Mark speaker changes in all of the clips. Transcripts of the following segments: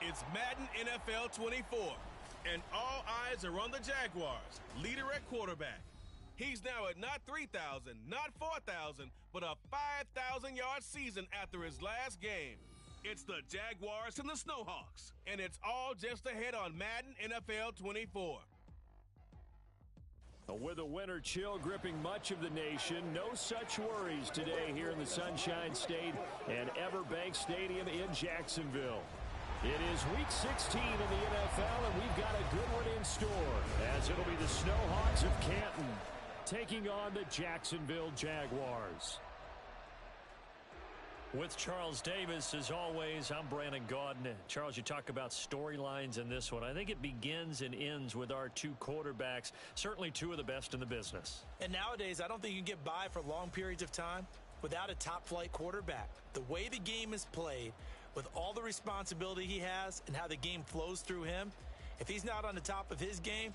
Speaker 1: It's Madden NFL 24, and all eyes are on the Jaguars, leader at quarterback. He's now at not 3,000, not 4,000, but a 5,000-yard season after his last game. It's the Jaguars and the Snowhawks, and it's all just ahead on Madden NFL 24.
Speaker 2: With a winter chill gripping much of the nation, no such worries today here in the Sunshine State and Everbank Stadium in Jacksonville. It is Week 16 in the NFL, and we've got a good one in store, as it'll be the Snowhawks of Canton taking on the Jacksonville Jaguars.
Speaker 3: With Charles Davis, as always, I'm Brandon Gaudin. Charles, you talk about storylines in this one. I think it begins and ends with our two quarterbacks, certainly two of the best in the business.
Speaker 4: And nowadays, I don't think you can get by for long periods of time without a top-flight quarterback. The way the game is played, with all the responsibility he has and how the game flows through him, if he's not on the top of his game,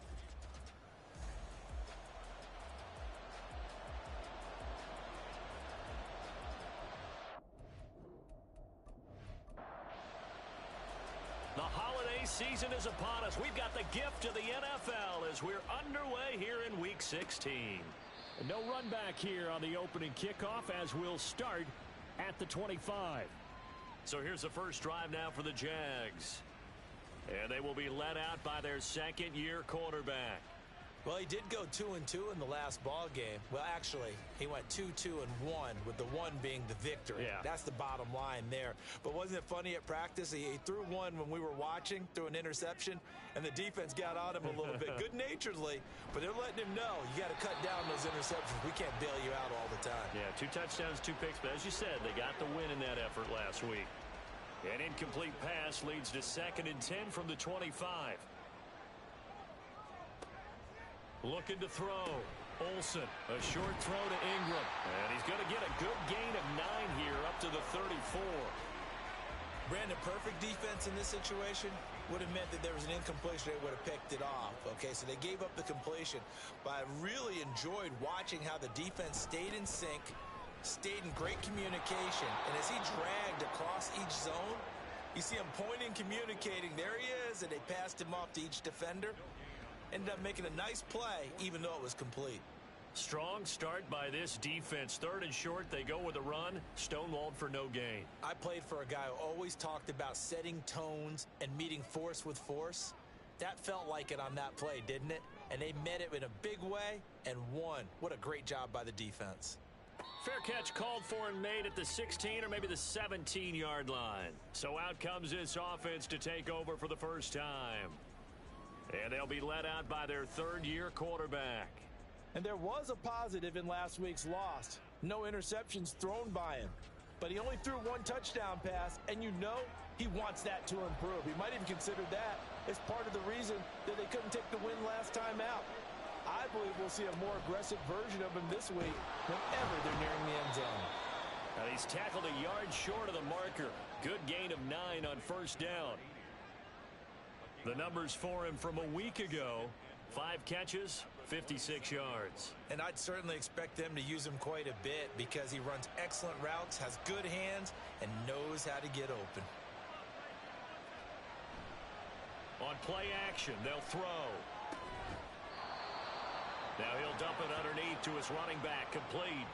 Speaker 3: the holiday season is upon us. We've got the gift of the NFL as we're underway here in Week 16.
Speaker 2: No run back here on the opening kickoff as we'll start at the 25.
Speaker 3: So here's the first drive now for the Jags. And they will be led out by their second-year quarterback.
Speaker 4: well, he did go 2-2 in the last ball game. Well, actually, he went 2-2-1, with the one being the victory.
Speaker 3: Yeah.
Speaker 4: That's the bottom line there. But wasn't it funny at practice? He threw one when we were watching, threw an interception, and the defense got on him a little bit, good-naturedly. But they're letting him know, you got to cut down those interceptions. We can't bail you out all the time.
Speaker 3: Yeah, 2 touchdowns, 2 picks. But as you said, they got the win in that effort last week. An incomplete pass leads to 2nd and 10 from the 25. Looking to throw. Olsen, a short throw to Ingram. And he's going to get a good gain of 9 here up to the 34.
Speaker 4: Brandon, perfect defense in this situation would have meant that there was an incompletion. They would have picked it off. Okay, so they gave up the completion. But I really enjoyed watching how the defense stayed in sync, stayed in great communication. And as he dragged across each zone, you see him pointing, communicating. There he is, and they passed him off to each defender. Ended up making a nice play, even though it was complete.
Speaker 3: Strong start by this defense. 3rd and short, they go with a run. Stonewalled for no gain.
Speaker 4: I played for a guy who always talked about setting tones and meeting force with force. That felt like it on that play, didn't it? And they met it in a big way and won. What a great job by the defense.
Speaker 3: Fair catch called for and made at the 16 or maybe the 17-yard line. So out comes this offense to take over for the first time. And they'll be led out by their 3rd-year quarterback.
Speaker 4: And there was a positive in last week's loss. No interceptions thrown by him. But he only threw 1 touchdown pass, and you know he wants that to improve. He might even consider that as part of the reason that they couldn't take the win last time out. I believe we'll see a more aggressive version of him this week whenever they're nearing the end zone.
Speaker 3: And he's tackled a yard short of the marker. Good gain of 9 on 1st down. The numbers for him from a week ago: 5 catches, 56 yards.
Speaker 4: And I'd certainly expect them to use him quite a bit because he runs excellent routes, has good hands, and knows how to get open.
Speaker 3: On play action, they'll throw. Now he'll dump it underneath to his running back, complete.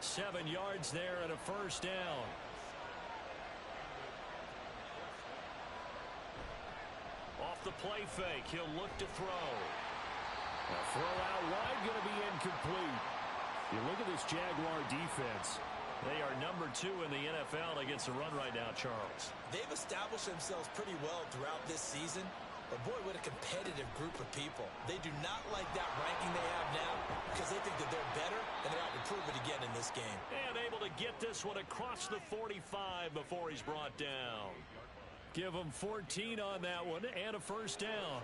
Speaker 3: 7 yards there and a 1st down. Off the play fake, he'll look to throw.
Speaker 2: A throw out wide, going to be incomplete. You look at this Jaguar defense.
Speaker 3: They are number 2 in the NFL against the run right now, Charles.
Speaker 4: They've established themselves pretty well throughout this season. But, boy, what a competitive group of people. They do not like that ranking they have now because they think that they're better, and they're out to prove it again in this game.
Speaker 3: And able to get this one across the 45 before he's brought down. Give them 14 on that one and a 1st down.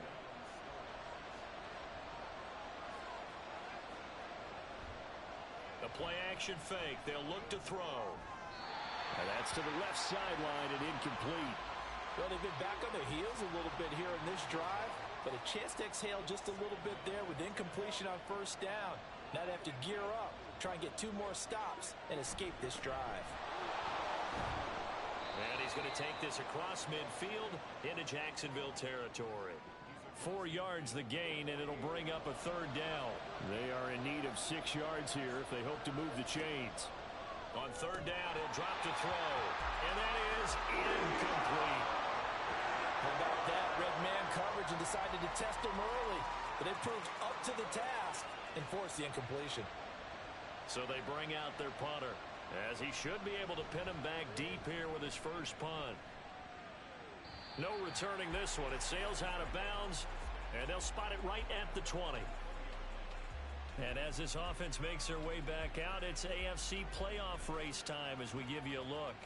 Speaker 3: The play-action fake. They'll look to throw.
Speaker 2: And that's to the left sideline and incomplete.
Speaker 4: Well, they've been back on their heels a little bit here in this drive, but a chance to exhale just a little bit there with incompletion on 1st down. Now they have to gear up, try and get 2 more stops, and escape this drive.
Speaker 3: And he's going to take this across midfield into Jacksonville territory. 4 yards the gain, and it'll bring up a third down.
Speaker 2: They are in need of 6 yards here if they hope to move the chains.
Speaker 3: On third down, he'll drop to throw. And that is incomplete.
Speaker 4: How about that? Red man coverage and decided to test him early. But they proved up to the task and forced the incompletion.
Speaker 3: So they bring out their punter, as he should be able to pin him back deep here with his first punt. No returning this one. It sails out of bounds, and they'll spot it right at the 20. And as this offense makes their way back out, it's AFC playoff race time as we give you a look.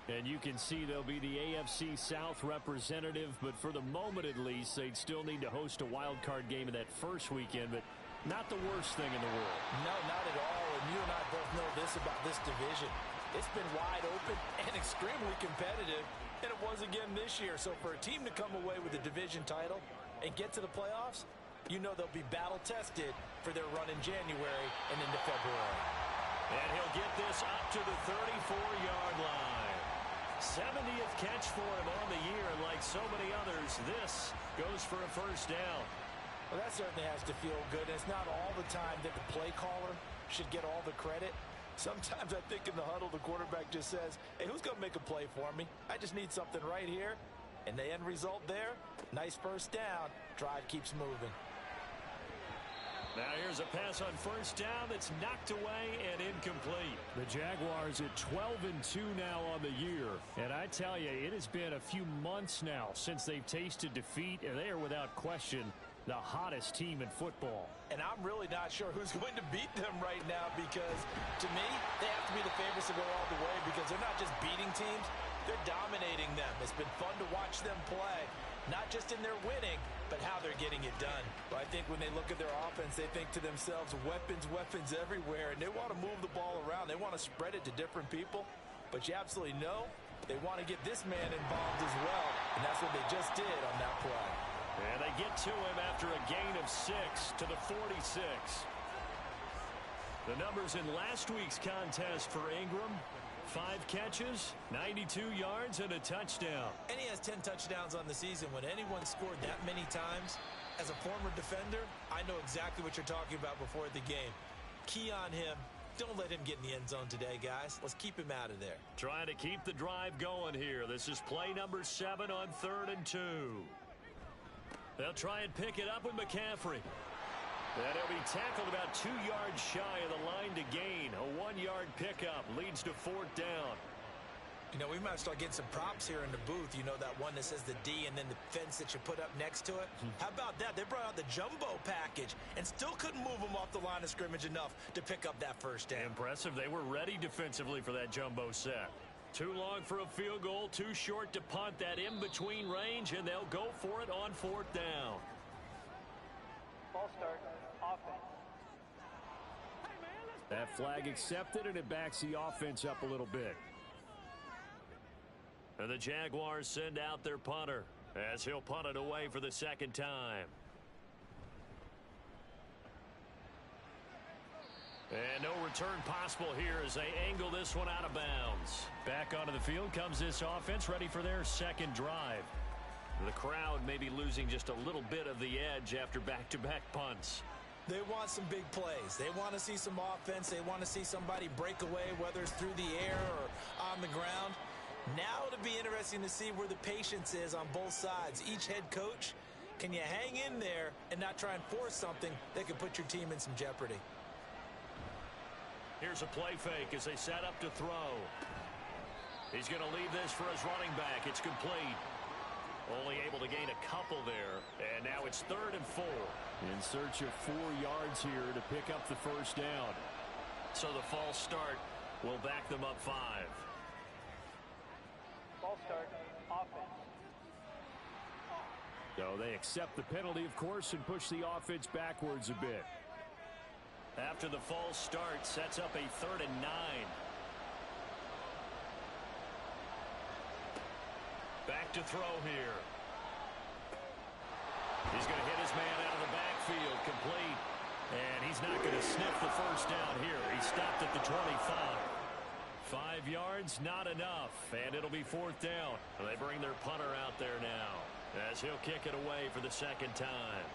Speaker 2: And you can see they'll be the AFC South representative, but for the moment at least, they'd still need to host a wild card game in that first weekend, but not the worst thing in the world.
Speaker 4: No, not at all. And you and I both know this about this division. It's been wide open and extremely competitive, and it was again this year. So for a team to come away with a division title and get to the playoffs, you know they'll be battle-tested for their run in January and into February.
Speaker 3: And he'll get this up to the 34-yard line. 70th catch for him on the year, and like so many others, this goes for a first down.
Speaker 4: Well, that certainly has to feel good. And it's not all the time that the play caller should get all the credit. Sometimes I think in the huddle, the quarterback just says, hey, who's going to make a play for me? I just need something right here. And the end result there, nice first down. Drive keeps moving.
Speaker 3: Now here's a pass on first down that's knocked away and incomplete.
Speaker 2: The Jaguars at 12-2 now on the year. And I tell you, it has been a few months now since they've tasted defeat, and they are without question the hottest team in football.
Speaker 4: And I'm really not sure who's going to beat them right now, because to me, they have to be the favorites to go all the way, because they're not just beating teams, they're dominating them. It's been fun to watch them play, not just in their winning, but how they're getting it done. But I think when they look at their offense, they think to themselves, weapons, weapons everywhere, and they want to move the ball around. They want to spread it to different people, but you absolutely know they want to get this man involved as well, and that's what they just did on that play.
Speaker 3: And they get to him after a gain of 6 to the 46. The numbers in last week's contest for Ingram: 5 catches, 92 yards, and a touchdown.
Speaker 4: And he has 10 touchdowns on the season. When anyone scored that many times, as a former defender, I know exactly what you're talking about before the game. Key on him. Don't let him get in the end zone today, guys. Let's keep him out of there.
Speaker 3: Trying to keep the drive going here. This is play number 7 on 3rd and 2. They'll try and pick it up with McCaffrey. And he'll be tackled about 2 yards shy of the line to gain. A 1-yard pickup leads to 4th down.
Speaker 4: You know, we might start getting some props here in the booth. You know, that one that says the D and then the fence that you put up next to it? How about that? They brought out the jumbo package and still couldn't move them off the line of scrimmage enough to pick up that first down.
Speaker 3: Impressive. They were ready defensively for that jumbo set. Too long for a field goal, too short to punt. That in-between range, and they'll go for it on 4th down.
Speaker 5: Ball start, offense.
Speaker 2: That flag accepted, and it backs the offense up a little bit.
Speaker 3: And the Jaguars send out their punter as he'll punt it away for the 2nd time. And no return possible here as they angle this one out of bounds. Back onto the field comes this offense, ready for their 2nd drive. The crowd may be losing just a little bit of the edge after back-to-back punts.
Speaker 4: They want some big plays. They want to see some offense. They want to see somebody break away, whether it's through the air or on the ground. Now it'll be interesting to see where the patience is on both sides. Each head coach, can you hang in there and not try and force something that could put your team in some jeopardy?
Speaker 3: Here's a play fake as they set up to throw. He's going to leave this for his running back. It's complete. Only able to gain a couple there. And now it's 3rd and 4.
Speaker 2: In search of 4 yards here to pick up the first down.
Speaker 3: So the false start will back them up 5.
Speaker 5: Ball start, offense.
Speaker 2: So they accept the penalty, of course, and push the offense backwards a bit.
Speaker 3: After the false start, sets up a 3rd and 9. Back to throw here. He's going to hit his man out of the backfield, complete. And he's not going to sniff the first down here. He stopped at the 25. 5 5 yards, not enough, and it'll be 4th down. They bring their punter out there now as he'll kick it away for the second time.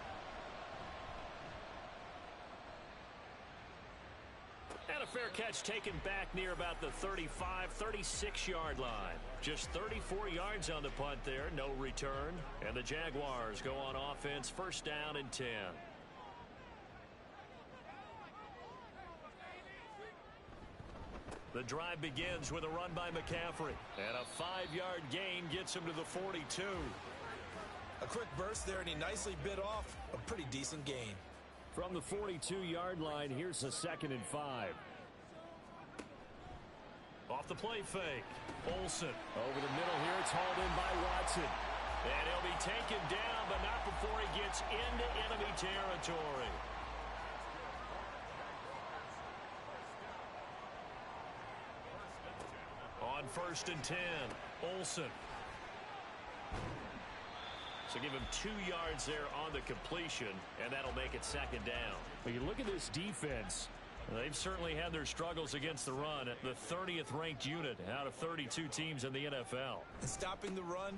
Speaker 3: And a fair catch taken back near about the 35, 36-yard line. Just 34 yards on the punt there, no return. And the Jaguars go on offense, 1st down and 10. The drive begins with a run by McCaffrey. And a 5-yard gain gets him to the 42.
Speaker 4: A quick burst there, and he nicely bit off a pretty decent gain.
Speaker 3: From the 42-yard line, here's a 2nd and 5. Off the play fake. Olsen over the middle here. It's hauled in by Watson. And he'll be taken down, but not before he gets into enemy territory. On 1st and 10, Olsen. So give him 2 yards there on the completion, and that'll make it 2nd down. When you look at this defense, they've certainly had their struggles against the run. The 30th ranked unit out of 32 teams in the NFL.
Speaker 4: And stopping the run,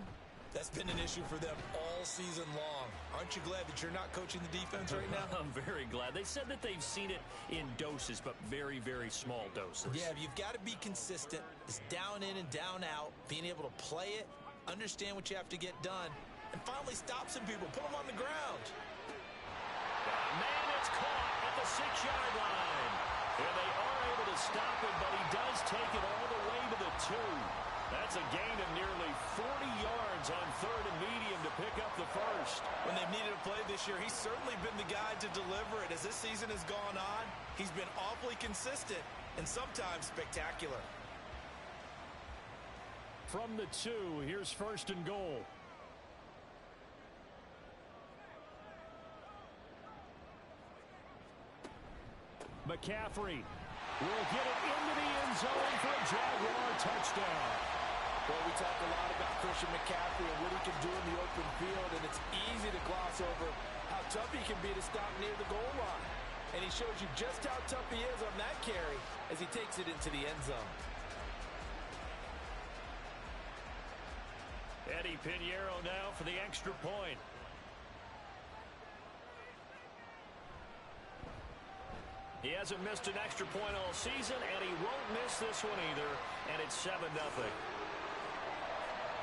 Speaker 4: that's been an issue for them all season long. Aren't you glad that you're not coaching the defense right now?
Speaker 3: I'm very glad. They said that they've seen it in doses, but very, very small doses.
Speaker 4: Yeah, you've got to be consistent. It's down in and down out, being able to play it, understand what you have to get done, and finally stop some people, put them on the ground.
Speaker 3: Man, it's caught at the 6-yard line. And they are able to stop it, but he does take it all the way to the 2. That's a gain of nearly 40 yards on 3rd and medium to pick up the 1st.
Speaker 4: When they've needed a play this year, he's certainly been the guy to deliver it. As this season has gone on, he's been awfully consistent and sometimes spectacular.
Speaker 3: From the 2, here's 1st and goal. McCaffrey will get it into the end zone for a Jaguar touchdown.
Speaker 4: Well, we talk a lot about Christian McCaffrey and what he can do in the open field, and it's easy to gloss over how tough he can be to stop near the goal line. And he shows you just how tough he is on that carry as he takes it into the end zone.
Speaker 3: Eddie Pinheiro now for the extra point. He hasn't missed an extra point all season, and he won't miss this one either, and it's 7-0.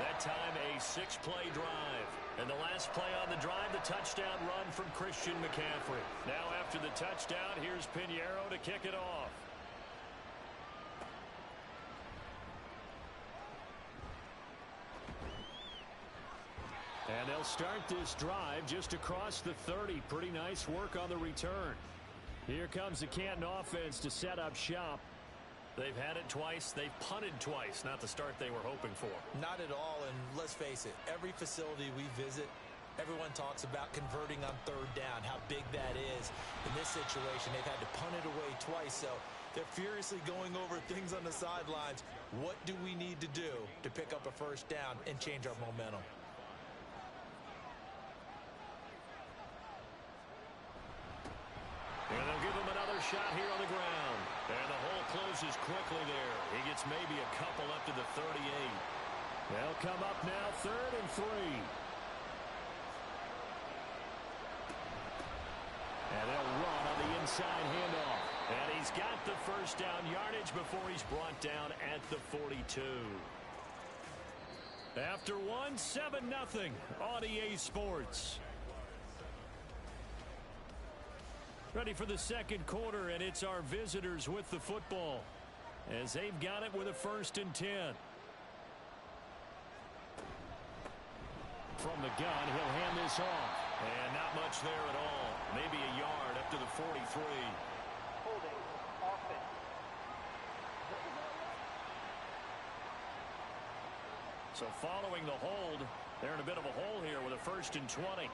Speaker 3: That time a 6-play drive. And the last play on the drive, the touchdown run from Christian McCaffrey. Now after the touchdown, here's Pinheiro to kick it off. And they'll start this drive just across the 30. Pretty nice work on the return. Here comes the Canton offense to set up shop. They've had it twice. They've punted twice. Not the start they were hoping for.
Speaker 4: Not at all, and let's face it, every facility we visit, everyone talks about converting on 3rd down, how big that is. In this situation, they've had to punt it away twice, so they're furiously going over things on the sidelines. What do we need to do to pick up a 1st down and change our momentum?
Speaker 3: And they'll give him another shot here on the ground. And the hole closes quickly there. He gets maybe a couple up to the 38. They'll come up now 3rd and 3. And they'll run on the inside handoff. And he's got the 1st down yardage before he's brought down at the 42. After one, 7-0 on EA Sports. Ready for the 2nd quarter, and it's our visitors with the football as they've got it with a 1st and 10. From the gun, he'll hand this off. And not much there at all. Maybe a yard up to the 43.
Speaker 5: Holding offense.
Speaker 3: So following the hold, they're in a bit of a hole here with a 1st and 20.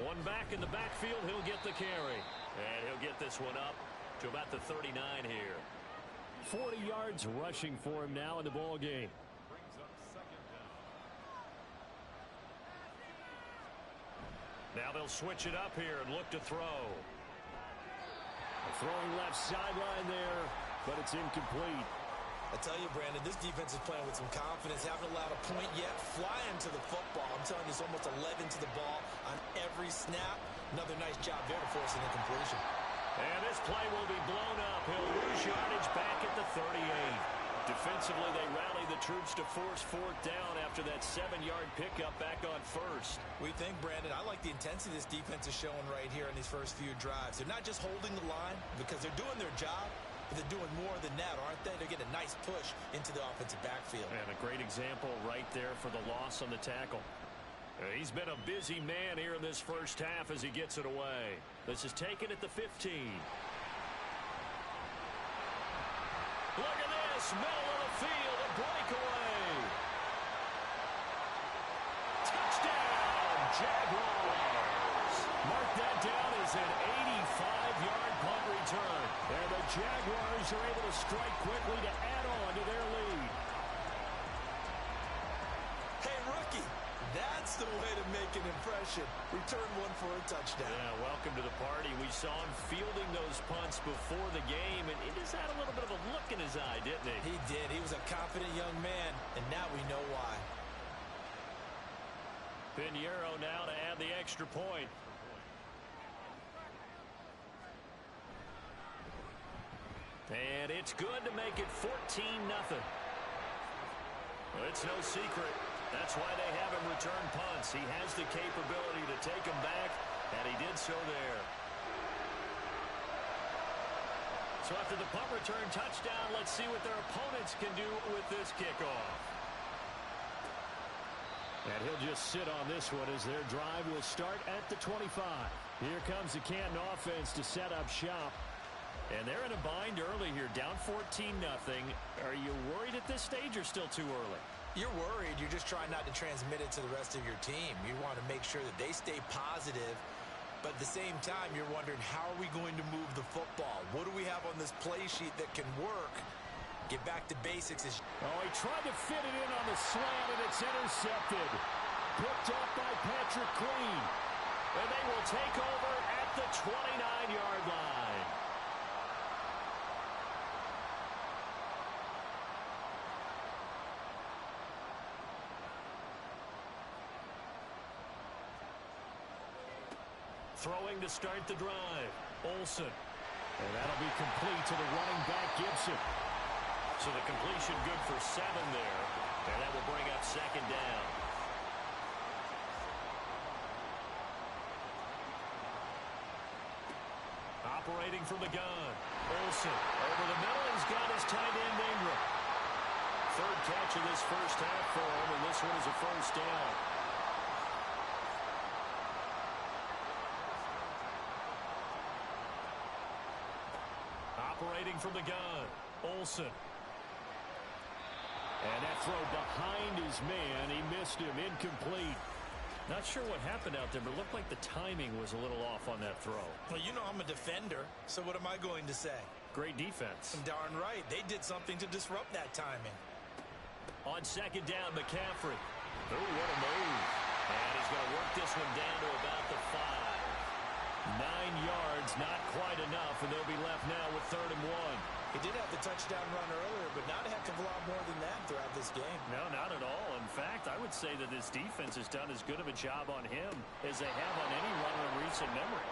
Speaker 3: One back in the backfield, he'll get the carry. And he'll get this one up to about the 39 here. 40 yards rushing for him now in the ball game. Now they'll switch it up here and look to throw.
Speaker 2: Throwing left sideline there, but it's incomplete.
Speaker 4: I tell you, Brandon, this defense is playing with some confidence. Haven't allowed a point yet. Flying to the football. I'm telling you, it's almost 11 to the ball on every snap. Another nice job there to force an incompletion.
Speaker 3: And this play will be blown up. He'll lose yardage back at the 38. Defensively, they rally the troops to force fourth down after that 7-yard pickup back on first.
Speaker 4: We think, Brandon, I like the intensity this defense is showing right here in these first few drives. They're not just holding the line because they're doing their job, but they're doing more than that, aren't they? They're getting a nice push into the offensive backfield.
Speaker 3: And a great example right there for the loss on the tackle. He's been a busy man here in this first half as he gets it away. This is taken at the 15. Look at this, middle of the field, a breakaway. Touchdown, Jaguars. Mark that down as an 85-yard punt return. And the Jaguars are able to strike quickly to add on to their lead.
Speaker 4: Hey, rookie, that's the way to make an impression. Return one for a touchdown.
Speaker 3: Yeah, welcome to the party. We saw him fielding those punts before the game, and he just had a little bit of a look in his eye, didn't he?
Speaker 4: He did. He was a confident young man, and now we know why.
Speaker 3: Pinheiro now to add the extra point. And it's good to make it 14-0. Well, it's no secret. That's why they have him return punts. He has the capability to take them back, and he did so there. So after the punt return touchdown, let's see what their opponents can do with this kickoff.
Speaker 2: And he'll just sit on this one as their drive will start at the 25. Here comes the Canton offense to set up shop. And they're in a bind early here, down 14-0. Are you worried at this stage or still too early?
Speaker 4: You're worried. You're just trying not to transmit it to the rest of your team. You want to make sure that they stay positive. But at the same time, you're wondering, how are we going to move the football? What do we have on this play sheet that can work? Get back to basics.
Speaker 2: Oh, he tried to fit it in on the slant, and it's intercepted. Picked up by Patrick Queen.
Speaker 3: And they will take over at the 29-yard line. Throwing to start the drive. Olsen.
Speaker 2: And that'll be complete to the running back, Gibson.
Speaker 3: So the completion good for 7 there. And that will bring up second down. Operating from the gun. Olsen over the middle. He's got his tight end Ingram. Third catch of this first half for him, and this one is a first down. Operating from the gun. Olsen.
Speaker 2: And that throw behind his man. He missed him. Incomplete.
Speaker 3: Not sure what happened out there, but it looked like the timing was a little off on that throw.
Speaker 4: Well, you know I'm a defender, so what am I going to say?
Speaker 3: Great defense.
Speaker 4: Darn right. They did something to disrupt that timing.
Speaker 3: On second down, McCaffrey. Oh, what a move. And he's going to work this one down to about the 5. 9 yards, not quite enough, and they'll be left now with 3rd and 1.
Speaker 4: He did have the touchdown run earlier, but not a heck of a lot more than that throughout this game.
Speaker 3: No, not at all. In fact, I would say that this defense has done as good of a job on him as they have on any runner in recent memory.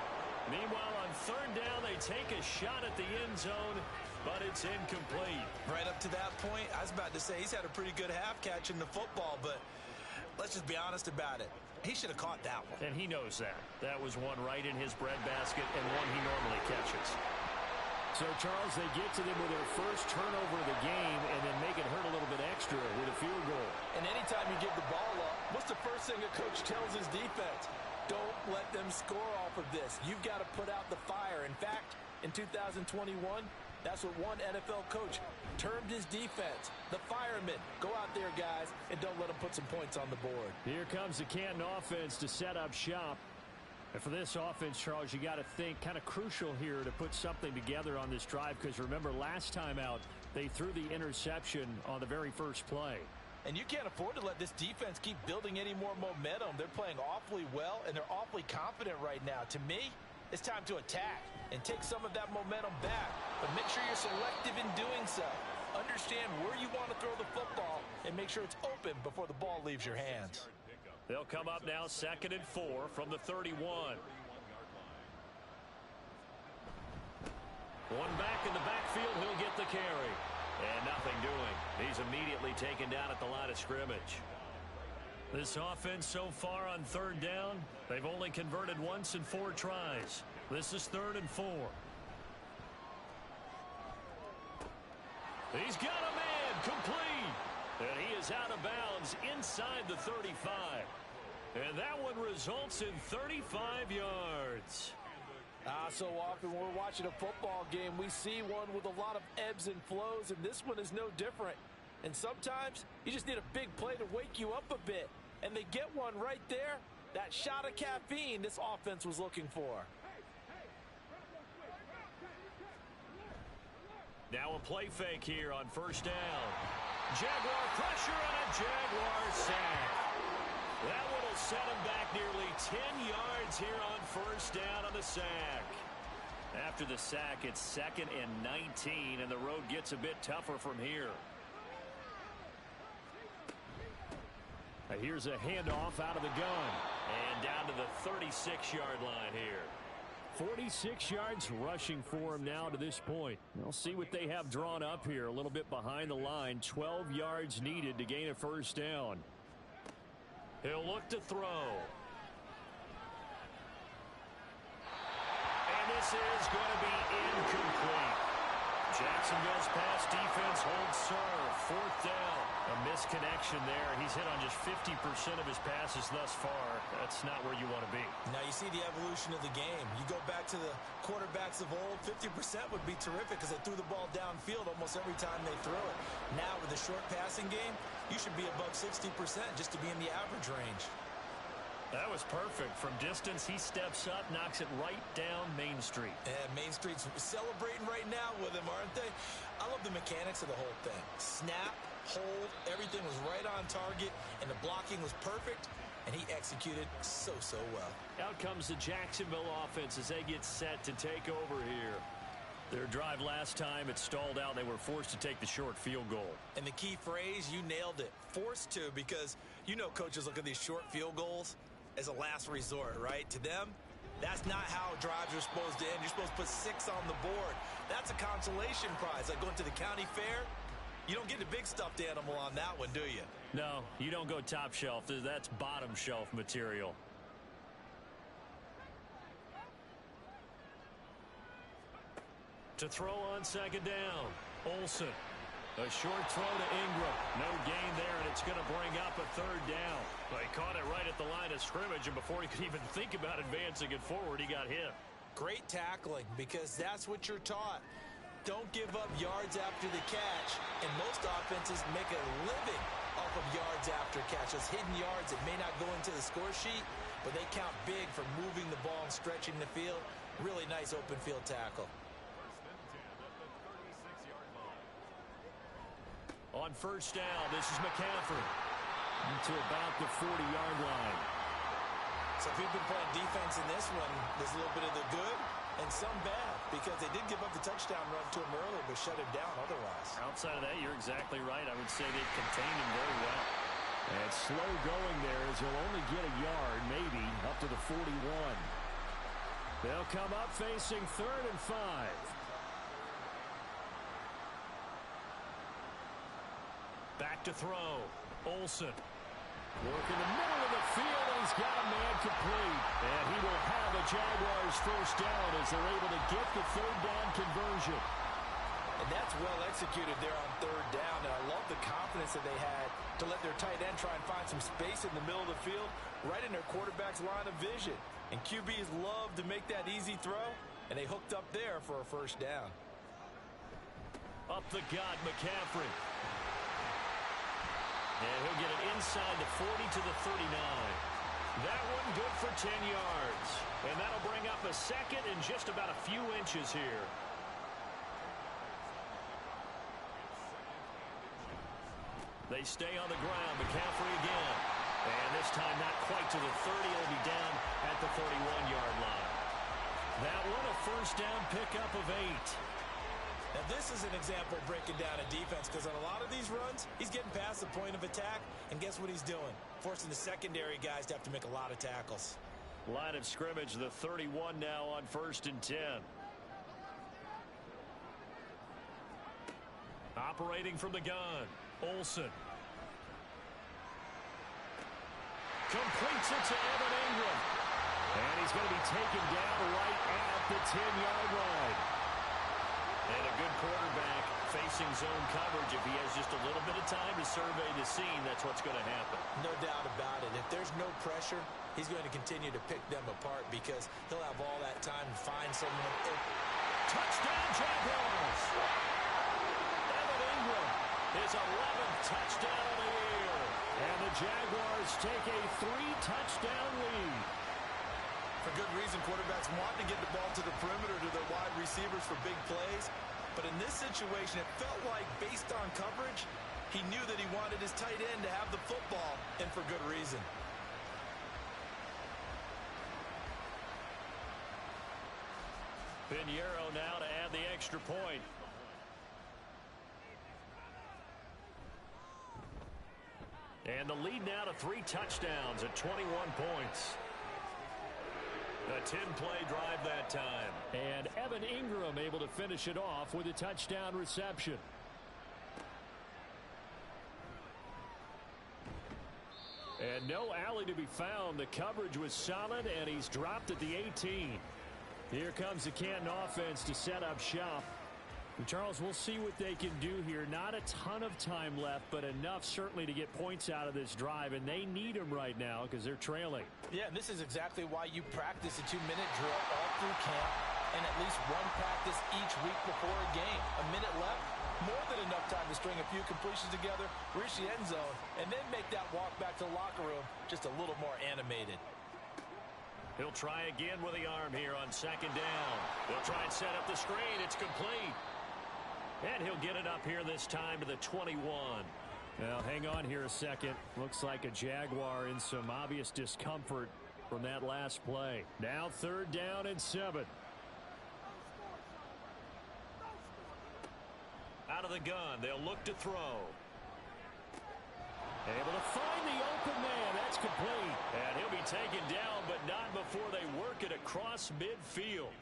Speaker 3: Meanwhile, on 3rd down, they take a shot at the end zone, but it's incomplete.
Speaker 4: Right up to that point, I was about to say he's had a pretty good half catching the football, but let's just be honest about it. He should have caught that one.
Speaker 3: And he knows that. That was one right in his breadbasket and one he normally catches.
Speaker 2: So, Charles, they get to them with their first turnover of the game and then make it hurt a little bit extra with a field goal.
Speaker 4: And anytime you give the ball up, what's the first thing a coach tells his defense? Don't let them score off of this. You've got to put out the fire. In fact, in 2021, that's what one NFL coach termed his defense. The firemen. Go out there, guys, and don't let them put some points on the board.
Speaker 2: Here comes the Canton offense to set up shop. And for this offense, Charles, you got to think kind of crucial here to put something together on this drive, because remember last time out, they threw the interception on the very first play.
Speaker 4: And you can't afford to let this defense keep building any more momentum. They're playing awfully well, and they're awfully confident right now. To me, it's time to attack and take some of that momentum back. But make sure you're selective in doing so. Understand where you want to throw the football and make sure it's open before the ball leaves your hands.
Speaker 3: They'll come up now 2nd and 4 from the 31. One back in the backfield, he'll get the carry. And nothing doing. He's immediately taken down at the line of scrimmage. This offense so far on 3rd down, they've only converted once in 4 tries. This is 3rd and 4. He's got a man complete. And he is out of bounds inside the 35. And that one results in 35 yards.
Speaker 4: So often when we're watching a football game, we see one with a lot of ebbs and flows, and this one is no different. And sometimes you just need a big play to wake you up a bit. And they get one right there. That shot of caffeine this offense was looking for.
Speaker 3: Now a play fake here on 1st down. Jaguar pressure and a Jaguar sack. That one will set him back nearly 10 yards here on 1st down on the sack. After the sack, it's 2nd and 19, and the road gets a bit tougher from here. Here's a handoff out of the gun. And down to the 36-yard line here. 46 yards rushing for him now to this point. We'll see what they have drawn up here. A little bit behind the line. 12 yards needed to gain a 1st down. He'll look to throw. And this is going to be incomplete. Jacksonville's pass defense holds serve. 4th down. A misconnection there. He's hit on just 50% of his passes thus far. That's not where you want to be.
Speaker 4: Now you see the evolution of the game. You go back to the quarterbacks of old, 50% would be terrific because they threw the ball downfield almost every time they throw it. Now with the short passing game, you should be above 60% just to be in the average range.
Speaker 3: That was perfect. From distance, he steps up, knocks it right down Main Street.
Speaker 4: And Main Street's celebrating right now with him, aren't they? I love the mechanics of the whole thing. Snap, hold, everything was right on target, and the blocking was perfect, and he executed so well.
Speaker 3: Out comes the Jacksonville offense as they get set to take over here. Their drive last time, it stalled out. They were forced to take the short field goal.
Speaker 4: And the key phrase, you nailed it, forced to, because you know coaches look at these short field goals as a last resort, right? To them, that's not how drives are supposed to end. You're supposed to put 6 on the board. That's a consolation prize. Like going to the county fair, you don't get the big stuffed animal on that one, do you?
Speaker 3: No, you don't go top shelf. That's bottom shelf material. To throw on 2nd down, Olsen. A short throw to Ingram. No gain there, and it's going to bring up a 3rd down. Well, he caught it right at the line of scrimmage, and before he could even think about advancing it forward, he got hit.
Speaker 4: Great tackling, because that's what you're taught. Don't give up yards after the catch, and most offenses make a living off of yards after catch. Those hidden yards that may not go into the score sheet, but they count big for moving the ball and stretching the field. Really nice open field tackle.
Speaker 3: On 1st down, this is McCaffrey to about the 40-yard line.
Speaker 4: So if you've been playing defense in this one, there's a little bit of the good and some bad, because they did give up the touchdown run to him earlier, but shut him down otherwise.
Speaker 3: Outside of that, you're exactly right. I would say they've contained him very well. And slow going there as he'll only get a yard, maybe, up to the 41. They'll come up facing 3rd and 5. Back to throw. Olsen. Working the middle of the field, and he's got a man complete. And he will have a Jaguars 1st down as they're able to get the 3rd down conversion.
Speaker 4: And that's well executed there on 3rd down. And I love the confidence that they had to let their tight end try and find some space in the middle of the field, right in their quarterback's line of vision. And QBs love to make that easy throw, and they hooked up there for a 1st down.
Speaker 3: Up the gut, McCaffrey. And he'll get it inside the 40 to the 39. That one good for 10 yards. And that'll bring up a 2nd and just about a few inches here. They stay on the ground. McCaffrey again. And this time not quite to the 30. It'll be down at the 31-yard line. first down pickup of 8.
Speaker 4: Now, this is an example of breaking down a defense because on a lot of these runs, he's getting past the point of attack, and guess what he's doing? Forcing the secondary guys to have to make a lot of tackles.
Speaker 3: Line of scrimmage, the 31 now on 1st and 10. Operating from the gun, Olsen. Completes it to Evan Ingram. And he's going to be taken down right at the 10-yard line. And a good quarterback facing zone coverage. If he has just a little bit of time to survey the scene, that's what's going to happen.
Speaker 4: No doubt about it. If there's no pressure, he's going to continue to pick them apart because he'll have all that time to find someone.
Speaker 3: Touchdown, Jaguars! Evan Ingram, his 11th touchdown of the year. And the Jaguars take a 3-touchdown lead.
Speaker 4: For good reason, quarterbacks want to get the ball to the perimeter to their wide receivers for big plays. But in this situation, it felt like based on coverage, he knew that he wanted his tight end to have the football, and for good reason.
Speaker 3: Pinheiro now to add the extra point. And the lead now to 3 touchdowns at 21 points. A 10-play drive that time. And Evan Ingram able to finish it off with a touchdown reception. And no alley to be found. The coverage was solid, and he's dropped at the 18. Here comes the Canton offense to set up shop. And Charles, we'll see what they can do here. Not a ton of time left, but enough certainly to get points out of this drive, and they need them right now because they're trailing.
Speaker 4: Yeah, and this is exactly why you practice a 2-minute drill all through camp and at least one practice each week before a game. A minute left, more than enough time to string a few completions together, reach the end zone, and then make that walk back to the locker room just a little more animated.
Speaker 3: He'll try again with the arm here on 2nd down. They'll try and set up the screen. It's complete. And he'll get it up here this time to the 21. Now, hang on here a second. Looks like a Jaguar in some obvious discomfort from that last play. Now 3rd down and 7. Out of the gun, they'll look to throw. Able to find the open man. That's complete. And he'll be taken down, but not before they work it across midfield.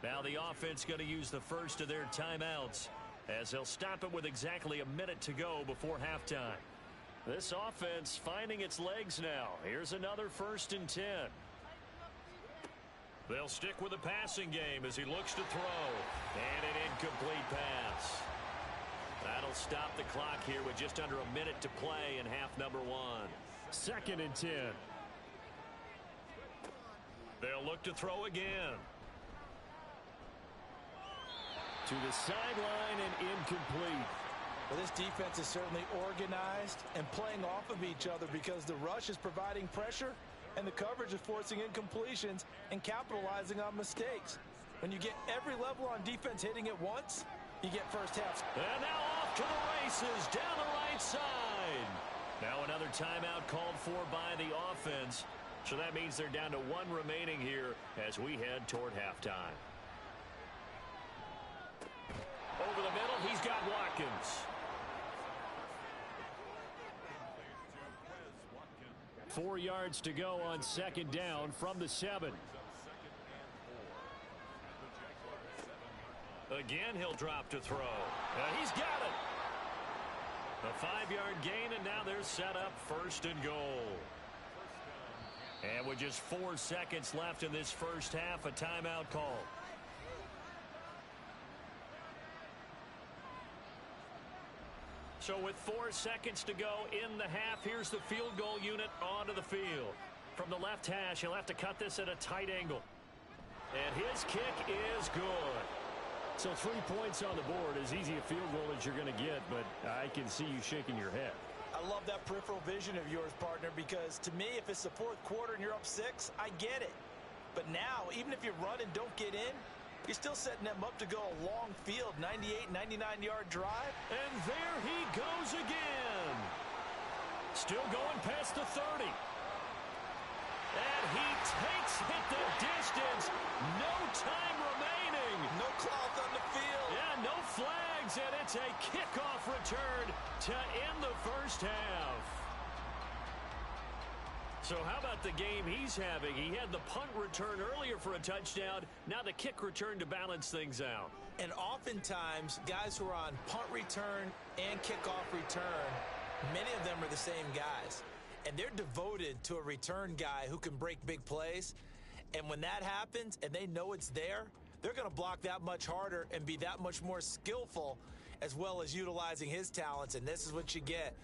Speaker 3: Now the offense going to use the first of their timeouts as they'll stop it with exactly a minute to go before halftime. This offense finding its legs now. Here's another 1st and 10. They'll stick with the passing game as he looks to throw. And an incomplete pass. That'll stop the clock here with just under a minute to play in half number 1. 2nd and 10. They'll look to throw again. To the sideline and incomplete.
Speaker 4: Well, this defense is certainly organized and playing off of each other because the rush is providing pressure and the coverage is forcing incompletions and capitalizing on mistakes. When you get every level on defense hitting at once, you get first half.
Speaker 3: And now off to the races down the right side. Now another timeout called for by the offense. So that means they're down to 1 remaining here as we head toward halftime. Over the middle, he's got Watkins. 4 yards to go on 2nd down from the 7. Again, he'll drop to throw. He's got it. A 5-yard gain, and now they're set up 1st and goal. And with just 4 seconds left in this first half, a timeout call. So with 4 seconds to go in the half, here's the field goal unit onto the field. From the left hash, he'll have to cut this at a tight angle. And his kick is good. So 3 points on the board, as easy a field goal as you're going to get, but I can see you shaking your head.
Speaker 4: I love that peripheral vision of yours, partner, because to me, if it's the 4th quarter and you're up 6, I get it. But now, even if you run and don't get in, you're still setting them up to go a long field, 98, 99-yard drive.
Speaker 3: And there he goes again. Still going past the 30. And he takes it the distance. No time remaining. swings, and it's a kickoff return to end the first half. So how about the game he's having? He had the punt return earlier for a touchdown. Now the kick return to balance things out.
Speaker 4: And oftentimes, guys who are on punt return and kickoff return, many of them are the same guys. And they're devoted to a return guy who can break big plays. And when that happens and they know it's there, they're going to block that much harder and be that much more skillful, as well as utilizing his talents. And this is what you get.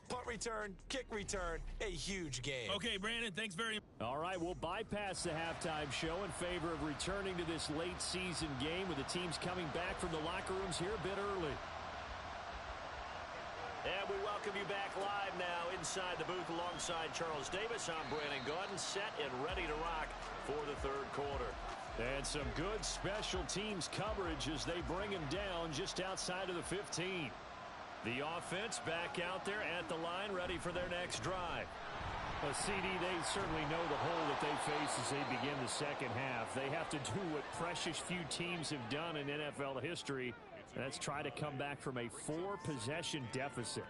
Speaker 4: Punt return, kick return, a huge game.
Speaker 1: Okay, Brandon, thanks very much.
Speaker 2: All right, we'll bypass the halftime show in favor of returning to this late season game with the teams coming back from the locker rooms here a bit early.
Speaker 3: And we welcome you back live now inside the booth alongside Charles Davis. I'm Brandon Gaudin, set and ready to rock for the third quarter.
Speaker 2: And some good special teams coverage as they bring him down just outside of the 15.
Speaker 3: The offense back out there at the line, ready for their next drive.
Speaker 2: Well, CD, they certainly know the hole that they face as they begin the second half. They have to do what precious few teams have done in NFL history. That's try to come back from a 4-possession deficit.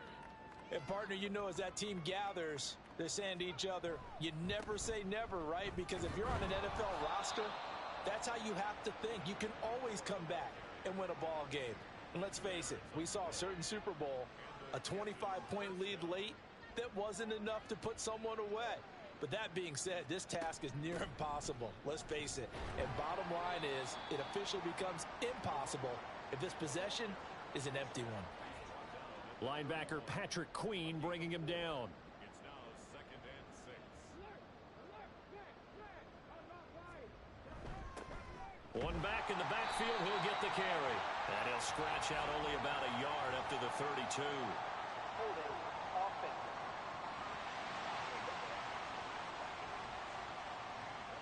Speaker 4: And, partner, you know, as that team gathers, they're saying to each other, you never say never, right? Because if you're on an NFL roster, that's how you have to think. You can always come back and win a ball game. And let's face it, we saw a certain Super Bowl, a 25-point lead late that wasn't enough to put someone away. But that being said, this task is near impossible. Let's face it. And bottom line is, it officially becomes impossible if this possession is an empty one.
Speaker 2: Linebacker Patrick Queen bringing him down.
Speaker 3: One back in the backfield, he'll get the carry. And he'll scratch out only about a yard up to the 32.
Speaker 5: Holding offense.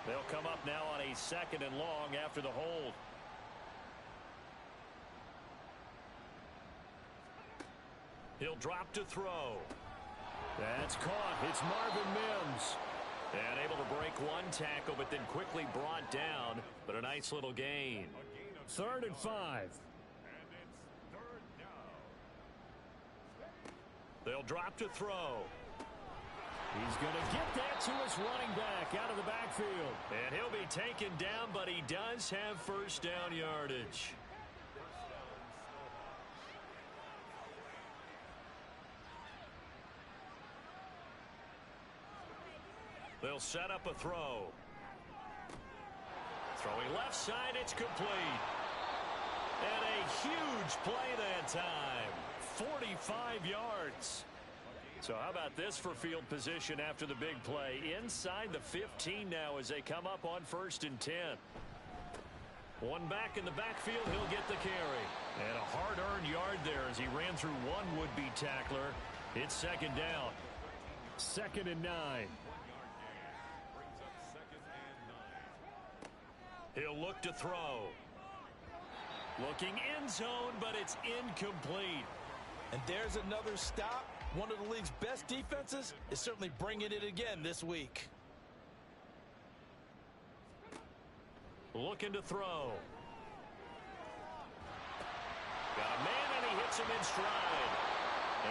Speaker 3: They'll come up now on a 2nd and long after the hold. He'll drop to throw.
Speaker 2: That's caught. It's Marvin Mims.
Speaker 3: And able to break one tackle, but then quickly brought down. But a nice little gain.
Speaker 2: 3rd and 5.
Speaker 3: They'll drop to throw.
Speaker 2: He's going to get that to his running back out of the backfield.
Speaker 3: And he'll be taken down, but he does have first down yardage. They'll set up a throw. Throwing left side, it's complete. And a huge play that time. 45 yards. So how about this for field position after the big play? Inside the 15 now as they come up on 1st and 10. One back in the backfield, he'll get the carry. And a hard-earned yard there as he ran through one would-be tackler. It's 2nd down.
Speaker 2: 2nd and 9.
Speaker 3: He'll look to throw. Looking end zone, but it's incomplete.
Speaker 4: And there's another stop. One of the league's best defenses is certainly bringing it again this week.
Speaker 3: Looking to throw. Got a man, and he hits him in stride.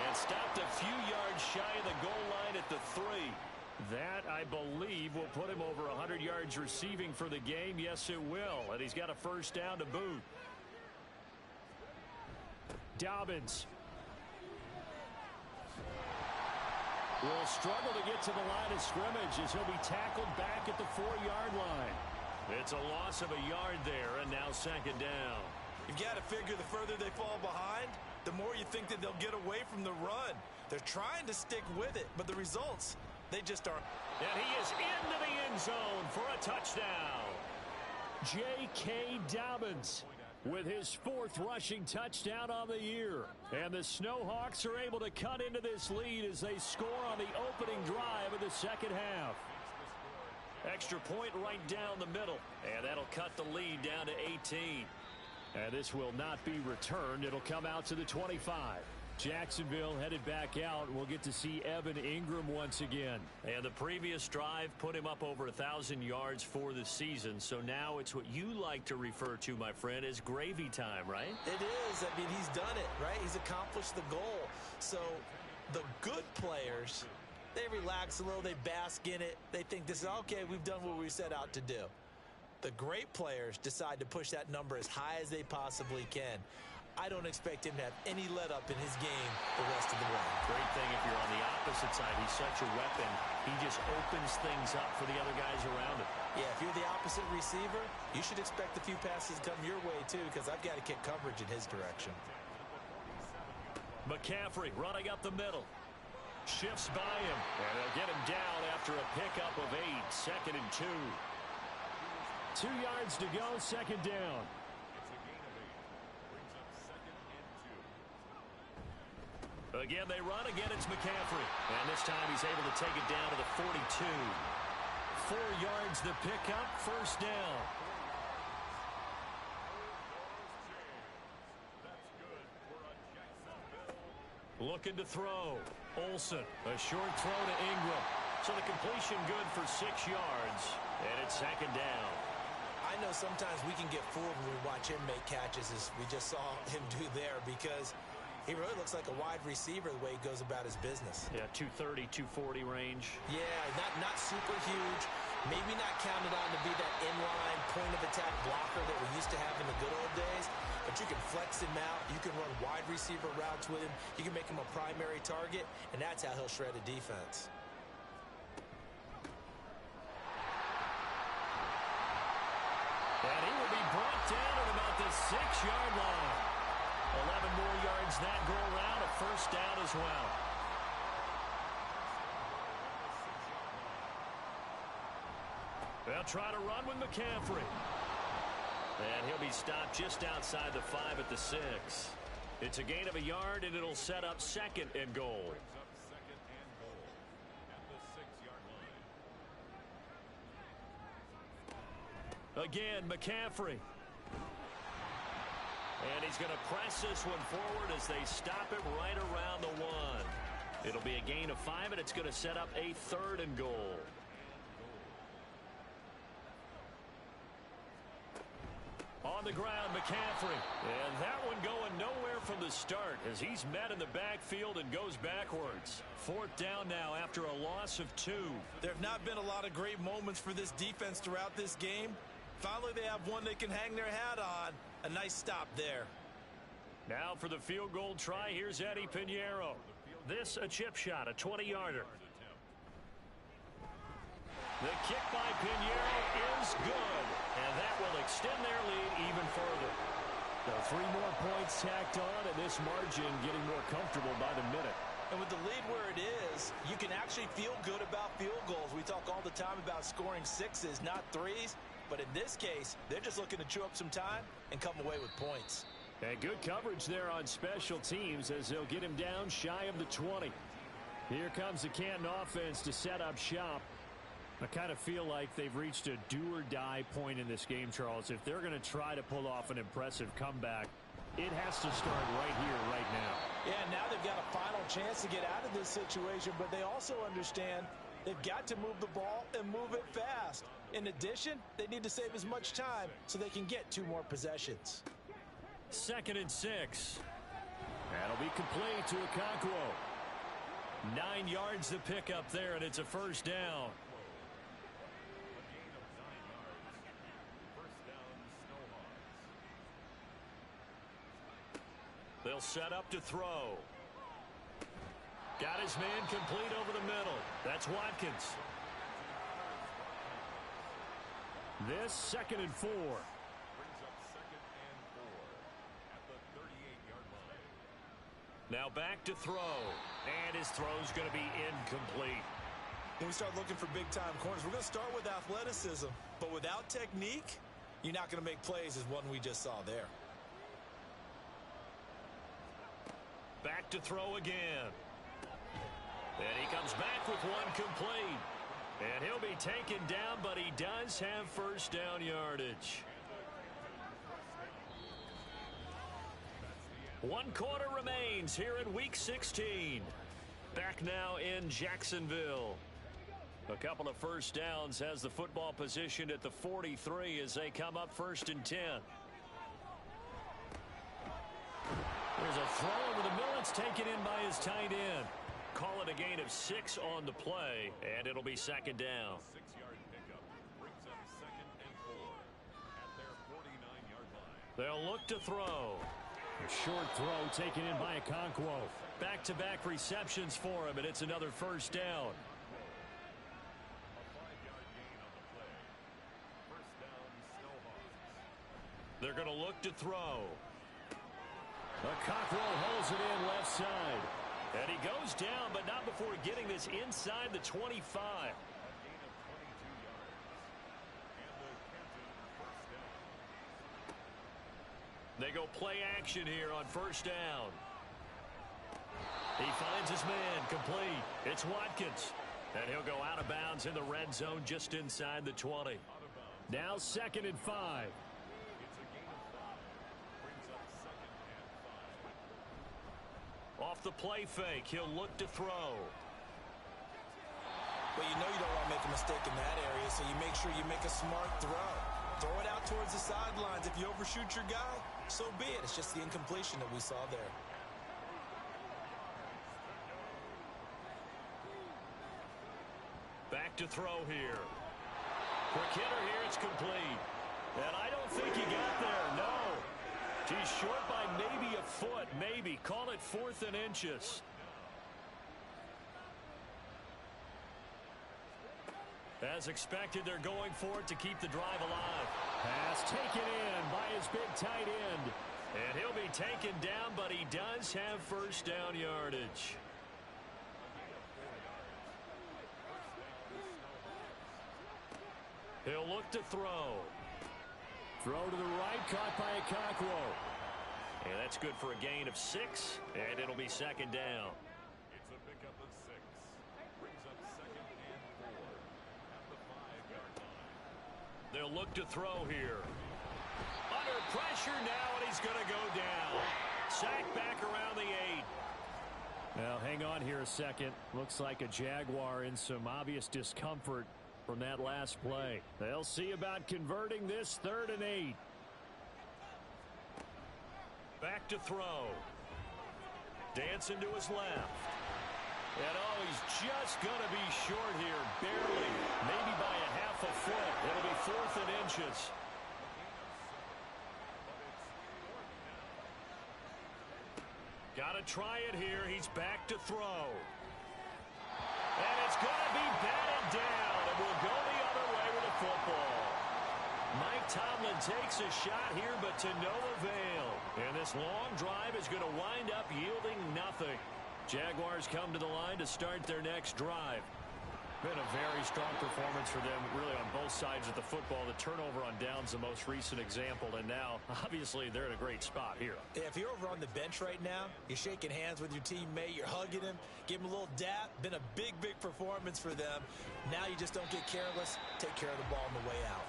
Speaker 3: And stopped a few yards shy of the goal line at the 3.
Speaker 2: That, I believe, will put him over 100 yards receiving for the game. Yes, it will. And he's got a first down to boot. Dobbins will struggle to get to the line of scrimmage as he'll be tackled back at the 4-yard line.
Speaker 3: It's a loss of a yard there, and now 2nd down.
Speaker 4: You've got to figure the further they fall behind, the more you think that they'll get away from the run. They're trying to stick with it, but the results, they just aren't.
Speaker 3: And he is into the end zone for a touchdown.
Speaker 2: J.K. Dobbins with his 4th rushing touchdown on the year. And the Snowhawks are able to cut into this lead as they score on the opening drive of the 2nd half.
Speaker 3: Extra point right down the middle. And that'll cut the lead down to 18.
Speaker 2: And this will not be returned. It'll come out to the 25. Jacksonville headed back out. We'll get to see Evan Ingram once again.
Speaker 3: And the previous drive put him up over 1,000 yards for the season. So now it's what you like to refer to, my friend, as gravy time, right?
Speaker 4: It is. I mean, he's done it, right? He's accomplished the goal. So the good players, they relax a little. They bask in it. They think this is, okay, we've done what we set out to do. The great players decide to push that number as high as they possibly can. I don't expect him to have any let-up in his game the rest of the way.
Speaker 3: Great thing if you're on the opposite side. He's such a weapon. He just opens things up for the other guys around him.
Speaker 4: Yeah, if you're the opposite receiver, you should expect a few passes to come your way, too, because I've got to kick coverage in his direction.
Speaker 3: McCaffrey running up the middle. Shifts by him. And they'll get him down after a pickup of 8. 2nd and 2.
Speaker 2: 2 yards to go, 2nd down.
Speaker 3: Again, they run. Again, it's McCaffrey. And this time he's able to take it down to the 42. 4 yards the pickup, 1st down. Looking to throw. Olsen, a short throw to Ingram. So the completion good for 6 yards. And it's 2nd down.
Speaker 4: I know sometimes we can get fooled when we watch him make catches, as we just saw him do there, because he really looks like a wide receiver the way he goes about his business.
Speaker 3: Yeah, 230, 240 range.
Speaker 4: Yeah, not super huge. Maybe not counted on to be that inline point-of-attack blocker that we used to have in the good old days. But you can flex him out. You can run wide receiver routes with him. You can make him a primary target, and that's how he'll shred a defense.
Speaker 3: And he will be brought down at about the 6-yard line. 11 more yards that go around, a 1st down as well. They'll try to run with McCaffrey. And he'll be stopped just outside the 5 at the 6. It's a gain of a yard, and it'll set up 2nd and goal. Again, McCaffrey. And he's going to press this one forward as they stop him right around the 1. It'll be a gain of 5, and it's going to set up a 3rd and goal. On the ground, McCaffrey. And that one going nowhere from the start as he's met in the backfield and goes backwards. 4th down now after a loss of 2.
Speaker 4: There have not been a lot of great moments for this defense throughout this game. Finally, they have one they can hang their hat on. A nice stop there.
Speaker 3: Now for the field goal try, here's Eddie Pinheiro. This a chip shot, a 20-yarder. The kick by Pinheiro is good, and that will extend their lead even further.
Speaker 2: So 3 more points tacked on, and this margin getting more comfortable by the minute.
Speaker 4: And with the lead where it is, you can actually feel good about field goals. We talk all the time about scoring 6s, not 3s. But in this case, they're just looking to chew up some time and come away with points.
Speaker 2: And good coverage there on special teams as they'll get him down shy of the 20. Here comes the Canton offense to set up shop. I kind of feel like they've reached a do-or-die point in this game, Charles. If they're going to try to pull off an impressive comeback, it has to start right here, right now.
Speaker 4: Yeah, now they've got a final chance to get out of this situation, but they also understand they've got to move the ball and move it fast. In addition, they need to save as much time so they can get 2 more possessions.
Speaker 3: 2nd and 6.
Speaker 2: That'll be complete to Okonkwo.
Speaker 3: 9 yards to pick up there, and it's a 1st down. They'll set up to throw. Got his man complete over the middle. That's Watkins.
Speaker 2: This 2nd and 4.
Speaker 3: Now back to throw. And his throw's going to be incomplete.
Speaker 4: When we start looking for big-time corners, we're going to start with athleticism. But without technique, you're not going to make plays as one we just saw there.
Speaker 3: Back to throw again. And he comes back with one complete. And he'll be taken down, but he does have 1st down yardage. 1 quarter remains here in Week 16. Back now in Jacksonville. A couple of first downs, has the football positioned at the 43 as they come up 1st and 10. There's a throw over the middle. It's taken in by his tight end. Call it a gain of 6 on the play, and it'll be 2nd down.
Speaker 2: 6-yard pickup brings up 2nd and 4 at their 49-yard line.
Speaker 3: They'll look to throw.
Speaker 2: A short throw taken in by Okonkwo.
Speaker 3: Back-to-back receptions for him, and it's another 1st down.
Speaker 2: A 5-yard gain on the play. 1st down, Snowhawks.
Speaker 3: They're going to look to throw. Okonkwo holds it in left side. And he goes down, but not before getting this inside the 25.
Speaker 2: A gain of 22 yards. And the captain, 1st down.
Speaker 3: They go play action here on 1st down. He finds his man, complete. It's Watkins. And he'll go out of bounds in the red zone just inside the 20. Now 2nd and 5.
Speaker 2: It's a gain of 5. Brings up 2nd and 5.
Speaker 3: Off the play fake, he'll look to throw.
Speaker 4: Well, you know you don't want to make a mistake in that area, so you make sure you make a smart throw. Throw it out towards the sidelines. If you overshoot your guy, so be it. It's just the incompletion that we saw there.
Speaker 3: Back to throw here. Quick hitter here, it's complete. And I don't think he got there, no. He's short by maybe a foot, maybe. Call it 4th and inches. As expected, they're going for it to keep the drive alive. Pass taken in by his big tight end. And he'll be taken down, but he does have 1st down yardage. He'll look to throw. Throw to the right, caught by Okonkwo. And that's good for a gain of 6, and it'll be 2nd down.
Speaker 2: It's a pickup of 6. Brings up 2nd and 4 at the 5-yard line.
Speaker 3: They'll look to throw here. Under pressure now, and he's going to go down. Sacked back around the 8. Now, hang on here a second. Looks like a Jaguar in some obvious discomfort from that last play. They'll see about converting this 3rd and 8. Back to throw. Dancing to his left. And oh, he's just going to be short here, barely. Maybe by a half a foot. It'll be 4th and inches. Got to try it here. He's back to throw. And it's going to be batted down. And we'll go the other way with the football. Mike Tomlin takes a shot here, but to no avail. And this long drive is going to wind up yielding nothing. Jaguars come to the line to start their next drive. Been a very strong performance for them, really, on both sides of the football. The turnover on downs, the most recent example, and now, obviously, they're in a great spot here.
Speaker 4: Yeah, if you're over on the bench right now, you're shaking hands with your teammate, you're hugging him, give him a little dap. Been a big, big performance for them. Now you just don't get careless. Take care of the ball on the way out.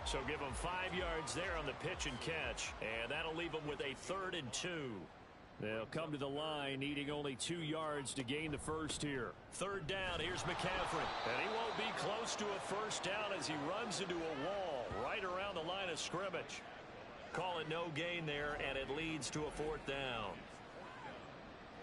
Speaker 3: So give them 5 yards there on the pitch and catch, and that'll leave them with a 3rd and 2. They'll come to the line needing only 2 yards to gain the first here. 3rd down, here's McCaffrey. And he won't be close to a 1st down as he runs into a wall right around the line of scrimmage. Call it no gain there, and it leads to a 4th down.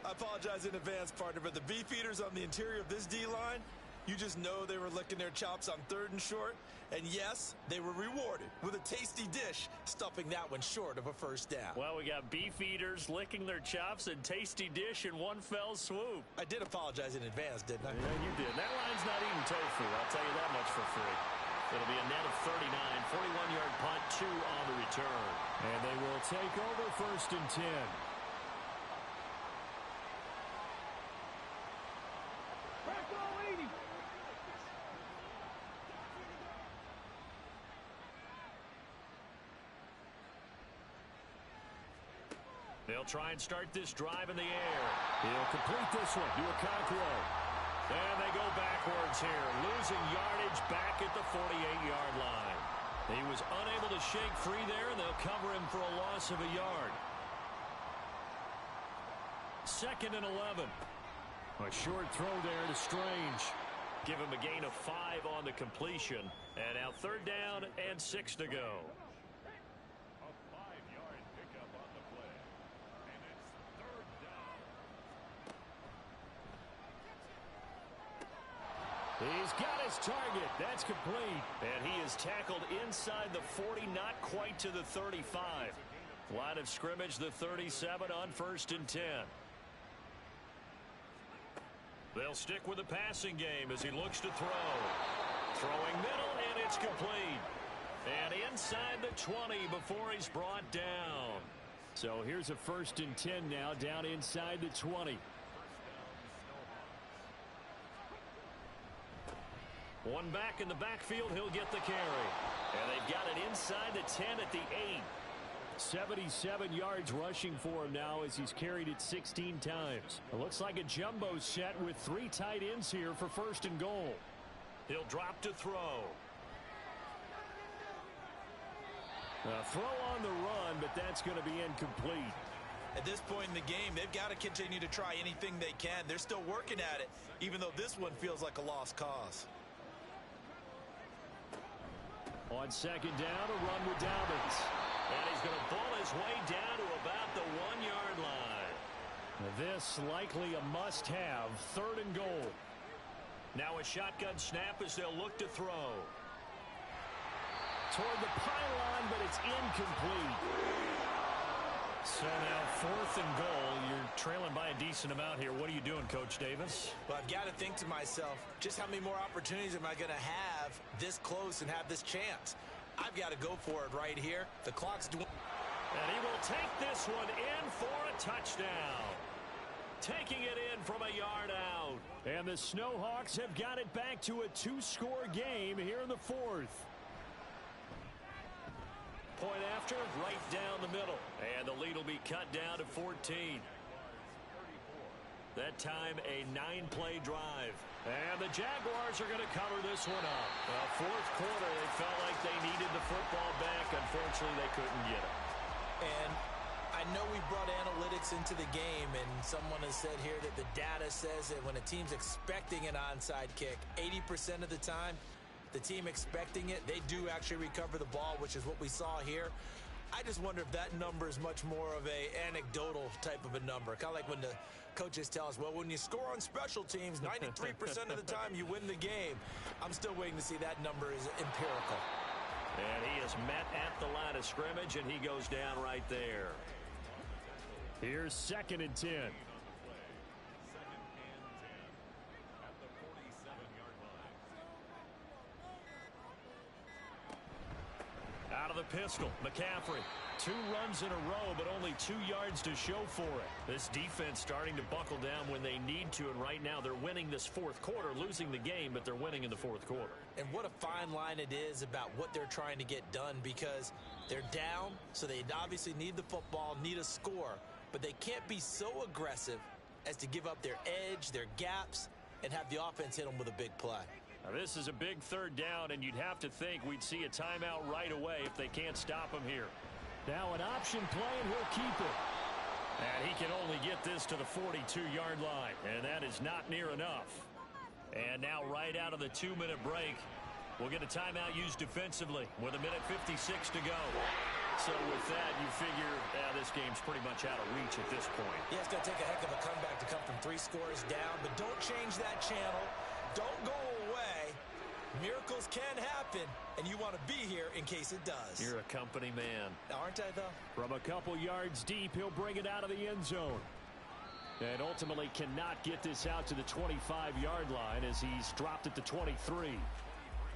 Speaker 4: I apologize in advance, partner, but the beefeaters on the interior of this D-line, you just know they were licking their chops on 3rd and short. And yes, they were rewarded with a tasty dish, stuffing that one short of a 1st down.
Speaker 3: Well, we got beef eaters licking their chops and tasty dish in one fell swoop.
Speaker 4: I did apologize in advance, didn't I?
Speaker 3: Yeah, you did. That line's not eating tofu, I'll tell you that much for free. It'll be a net of 39, 41-yard punt, 2 on the return.
Speaker 2: And they will take over 1st and 10.
Speaker 3: They'll try and start this drive in the air. He'll complete this one to Okonkwo. And they go backwards here, losing yardage back at the 48-yard line. He was unable to shake free there, and they'll cover him for a loss of a yard. 2nd and 11.
Speaker 2: A short throw there to Strange.
Speaker 3: Give him a gain of 5 on the completion. And now 3rd down and 6 to go.
Speaker 2: A 5-yard pickup on the play. And it's 3rd down. He's got his target. That's complete.
Speaker 3: And he is tackled inside the 40, not quite to the 35. Line of scrimmage, the 37 on 1st and 10. They'll stick with the passing game as he looks to throw. Throwing middle, and it's complete. And inside the 20 before he's brought down.
Speaker 2: So here's a 1st and 10 now, down inside the 20.
Speaker 3: One back in the backfield, he'll get the carry. And they've got it inside the 10 at the 8.
Speaker 2: 77 yards rushing for him now as he's carried it 16 times. It looks like a jumbo set with 3 tight ends here for 1st and goal.
Speaker 3: He'll drop to throw.
Speaker 2: A throw on the run, but that's going to be incomplete.
Speaker 4: At this point in the game, they've got to continue to try anything they can. They're still working at it, even though this one feels like a lost cause.
Speaker 2: On 2nd down, a run with Dobbins.
Speaker 3: And he's going to bull his way down to about the 1-yard line.
Speaker 2: This likely a must-have, 3rd and goal.
Speaker 3: Now a shotgun snap as they'll look to throw.
Speaker 2: Toward the pylon, but it's incomplete.
Speaker 3: So now 4th and goal. You're trailing by a decent amount here. What are you doing, Coach Davis?
Speaker 4: Well, I've got to think to myself, just how many more opportunities am I going to have this close and have this chance? I've got to go for it right here. The clock's doing.
Speaker 3: And he will take this one in for a touchdown. Taking it in from a yard out.
Speaker 2: And the Snowhawks have got it back to a 2-score game here in the 4th.
Speaker 3: Point after, right down the middle. And the lead will be cut down to 14. That time, a 9-play drive. And the Jaguars are going to cover this one up. 4th quarter, they felt like they needed the football back. Unfortunately, they couldn't get it.
Speaker 4: And I know we brought analytics into the game, and someone has said here that the data says that when a team's expecting an onside kick, 80% of the time, the team expecting it, they do actually recover the ball, which is what we saw here. I just wonder if that number is much more of a anecdotal type of a number. Kind of like when the coaches tell us, well, when you score on special teams, 93% of the time you win the game. I'm still waiting to see that number is empirical.
Speaker 3: And he is met at the line of scrimmage, and he goes down right there.
Speaker 2: Here's 2nd and 10.
Speaker 3: Out of the pistol, McCaffrey. 2 runs in a row, but only 2 yards to show for it. This defense starting to buckle down when they need to, and right now they're winning this 4th quarter, losing the game, but they're winning in the 4th quarter.
Speaker 4: And what a fine line it is about what they're trying to get done, because they're down, so they obviously need the football, need a score, but they can't be so aggressive as to give up their edge, their gaps, and have the offense hit them with a big play.
Speaker 3: Now, this is a big 3rd down, and you'd have to think we'd see a timeout right away if they can't stop him here.
Speaker 2: Now an option play, and he'll keep it.
Speaker 3: And he can only get this to the 42-yard line, and that is not near enough. And now right out of the 2-minute break, we'll get a timeout used defensively with 1:56 to go. So with that, you figure this game's pretty much out of reach at this point.
Speaker 4: Yeah, it's going to take a heck of a comeback to come from 3 scores down, but don't change that channel. Don't go away. Miracles can happen, and you want to be here in case it does.
Speaker 3: You're a company man.
Speaker 4: Aren't I, though?
Speaker 2: From a couple yards deep, he'll bring it out of the end zone. And ultimately cannot get this out to the 25-yard line as he's dropped it to 23.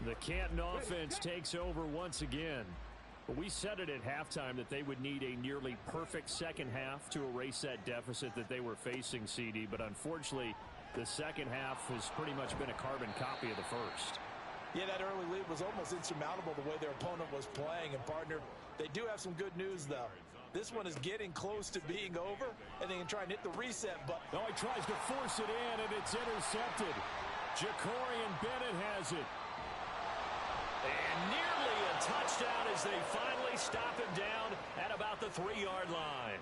Speaker 2: The Canton offense takes over once again. But we said it at halftime that they would need a nearly perfect second half to erase that deficit that they were facing, CD. But unfortunately, the second half has pretty much been a carbon copy of the first.
Speaker 4: Yeah, that early lead was almost insurmountable the way their opponent was playing. And, partner, they do have some good news, though. This one is getting close to being over, and they can try and hit the reset button.
Speaker 2: Oh, he tries to force it in, and it's intercepted. Jacorian Bennett has it.
Speaker 3: And nearly a touchdown as they finally stop him down at about the 3-yard line.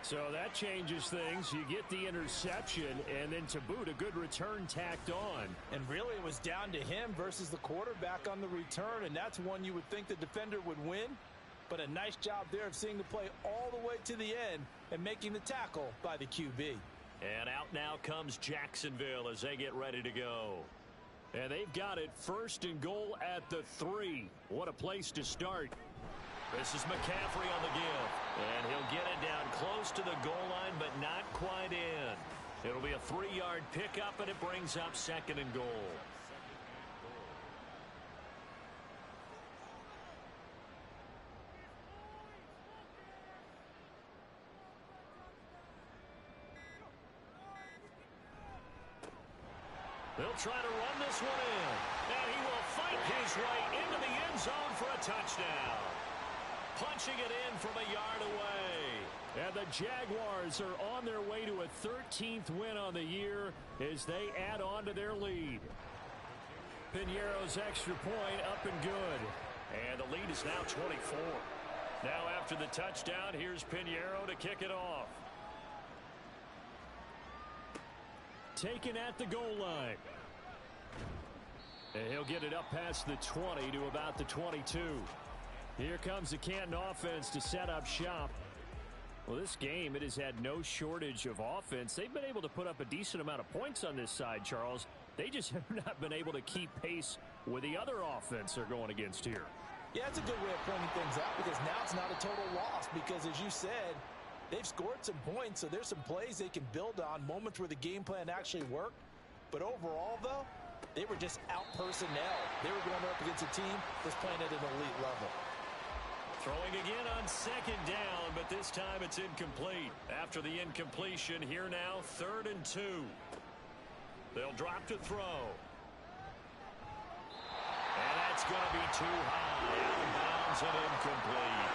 Speaker 2: So that changes things. You get the interception, and then to boot, a good return tacked on.
Speaker 4: And really, it was down to him versus the quarterback on the return, and that's one you would think the defender would win. But a nice job there of seeing the play all the way to the end and making the tackle by the QB.
Speaker 3: And out now comes Jacksonville as they get ready to go.
Speaker 2: And they've got it 1st and goal at the 3. What a place to start.
Speaker 3: This is McCaffrey on the give. And he'll get it down close to the goal line, but not quite in. It'll be a 3-yard pickup, and it brings up 2nd and goal. They'll try to run this one in. And he will fight his way into the end zone for a touchdown. Punching it in from a yard away.
Speaker 2: And the Jaguars are on their way to a 13th win on the year as they add on to their lead. Piñeiro's extra point up and good.
Speaker 3: And the lead is now 24. Now after the touchdown, here's Piñeiro to kick it off.
Speaker 2: Taken at the goal line. And he'll get it up past the 20 to about the 22. Here comes the Canton offense to set up shop. Well, this game, it has had no shortage of offense. They've been able to put up a decent amount of points on this side, Charles. They just have not been able to keep pace with the other offense they're going against here.
Speaker 4: Yeah, that's a good way of pointing things out because now it's not a total loss because, as you said, they've scored some points, so there's some plays they can build on, moments where the game plan actually worked. But overall, though, they were just out-personnel. They were going up against a team that's playing at an elite level.
Speaker 3: Throwing again on 2nd down, but this time it's incomplete. After the incompletion, here now, 3rd and 2. They'll drop to throw. And that's going to be too high. Out of bounds and incomplete.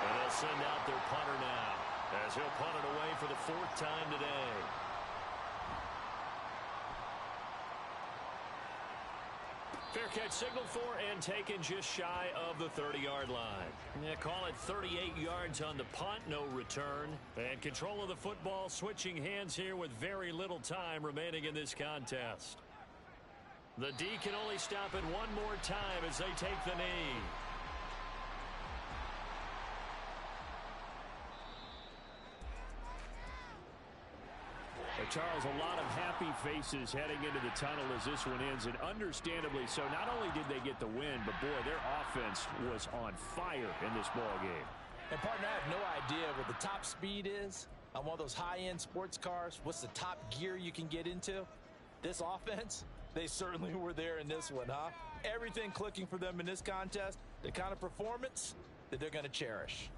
Speaker 3: And they'll send out their punter now as he'll punt it away for the 4th time today. Fair catch signaled for and taken just shy of the 30-yard line. Yeah, call it 38 yards on the punt, no return. And control of the football switching hands here with very little time remaining in this contest. The D can only stop it one more time as they take the knee.
Speaker 2: Charles, a lot of happy faces heading into the tunnel as this one ends, and understandably so. Not only did they get the win, but boy, their offense was on fire in this ball game.
Speaker 4: And partner, I have no idea what the top speed is on one of those high-end sports cars. What's the top gear you can get into? This offense, they certainly were there in this one, huh? Everything clicking for them in this contest, the kind of performance that they're going to cherish.